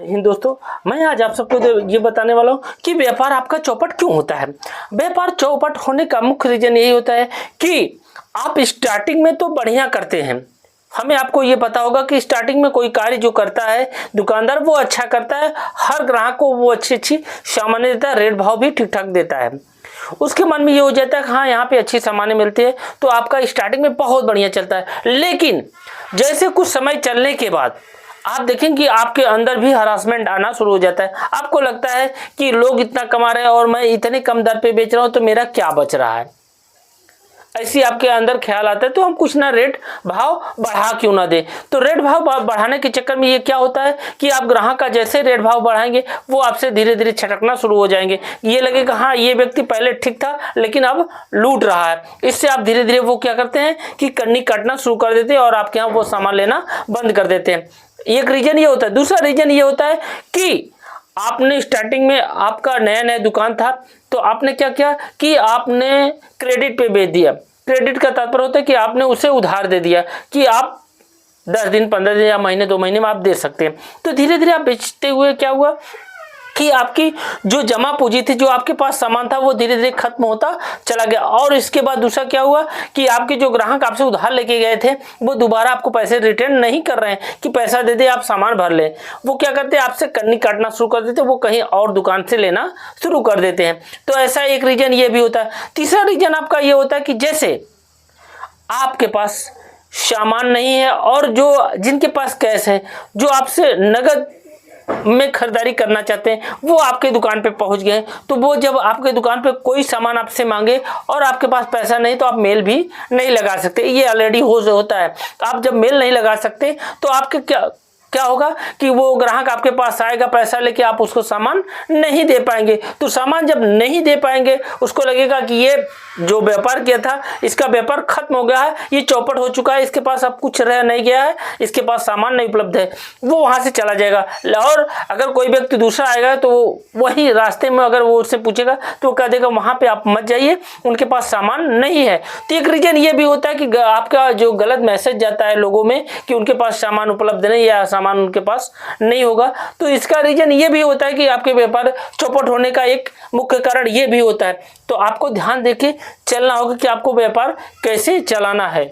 हिंद दोस्तों, मैं आज आप सबको ये बताने वाला हूँ कि व्यापार आपका चौपट क्यों होता है। व्यापार चौपट होने का मुख्य रीजन यही होता है कि आप स्टार्टिंग में तो बढ़िया करते हैं। हमें आपको ये पता होगा कि स्टार्टिंग में कोई कार्य जो करता है दुकानदार वो अच्छा करता है, हर ग्राहक को वो अच्छी सामान देता है, रेट भाव भी ठीक ठाक देता है। उसके मन में ये हो जाता है कि हाँ यहाँ पे अच्छी सामानें मिलती है, तो आपका स्टार्टिंग में बहुत बढ़िया चलता है। लेकिन जैसे कुछ समय चलने के बाद आप देखें कि आपके अंदर भी हरासमेंट आना शुरू हो जाता है। आपको लगता है कि लोग इतना कमा रहे हैं और मैं इतने कम दर पे बेच रहा हूं, तो मेरा क्या बच रहा है। ऐसी आपके अंदर ख्याल आता है, तो हम कुछ ना रेट भाव बढ़ा क्यों ना दे। तो रेट भाव बढ़ाने के चक्कर में ये क्या होता है कि आप ग्राहक का जैसे रेट भाव बढ़ाएंगे वो आपसे धीरे धीरे छटकना शुरू हो जाएंगे। ये लगेगा हाँ ये व्यक्ति पहले ठीक था लेकिन अब लूट रहा है। इससे आप धीरे धीरे वो क्या करते हैं कि कन्नी काटना शुरू कर देते हैं और आपके यहाँ वो सामान लेना बंद कर देते हैं। एक रीजन ये होता है। दूसरा रीजन ये होता है कि आपने स्टार्टिंग में आपका नया दुकान था, तो आपने क्या किया कि आपने क्रेडिट पे बेच दिया। क्रेडिट का तात्पर्य होता है कि आपने उसे उधार दे दिया कि आप 10 दिन 15 दिन या महीने 2 महीने में आप दे सकते हैं। तो धीरे धीरे आप बेचते हुए क्या हुआ कि आपकी जो जमा पूंजी थी, जो आपके पास सामान था, वो धीरे धीरे खत्म होता चला गया। और इसके बाद दूसरा क्या हुआ कि आपके जो ग्राहक आपसे उधार लेके गए थे वो दोबारा आपको पैसे रिटर्न नहीं कर रहे हैं कि पैसा दे दे आप सामान भर लें। वो क्या करते हैं, आपसे कन्नी काटना शुरू कर देते हैं, वो कहीं और दुकान से लेना शुरू कर देते हैं। तो ऐसा एक रीजन ये भी होता है। तीसरा रीजन आपका ये होता है कि जैसे आपके पास सामान नहीं है और जो जिनके पास कैश है, जो आपसे नगद में खरीदारी करना चाहते हैं, वो आपके दुकान पे पहुंच गए। तो वो जब आपके दुकान पे कोई सामान आपसे मांगे और आपके पास पैसा नहीं, तो आप मेल भी नहीं लगा सकते। ये ऑलरेडी होता है। आप जब मेल नहीं लगा सकते तो आपके क्या होगा कि वो ग्राहक आपके पास आएगा पैसा लेके, आप उसको सामान नहीं दे पाएंगे। तो सामान जब नहीं दे पाएंगे उसको लगेगा कि ये जो व्यापार किया था इसका व्यापार खत्म हो गया है, ये चौपट हो चुका है, इसके पास अब कुछ रह नहीं गया है, इसके पास सामान नहीं उपलब्ध है, वो वहां से चला जाएगा। और अगर कोई व्यक्ति दूसरा आएगा तो वही रास्ते में अगर वो उससे पूछेगा तो वो कह देगा वहां पे आप मत जाइए, उनके पास सामान नहीं है। तो एक रीजन ये भी होता है कि आपका जो गलत मैसेज जाता है लोगों में कि उनके पास सामान उपलब्ध नहीं या सामान उनके पास नहीं होगा। तो इसका रीजन ये भी होता है कि आपके व्यापार चौपट होने का एक मुख्य कारण ये भी होता है। तो आपको ध्यान देके चलना होगा कि आपको व्यापार कैसे चलाना है।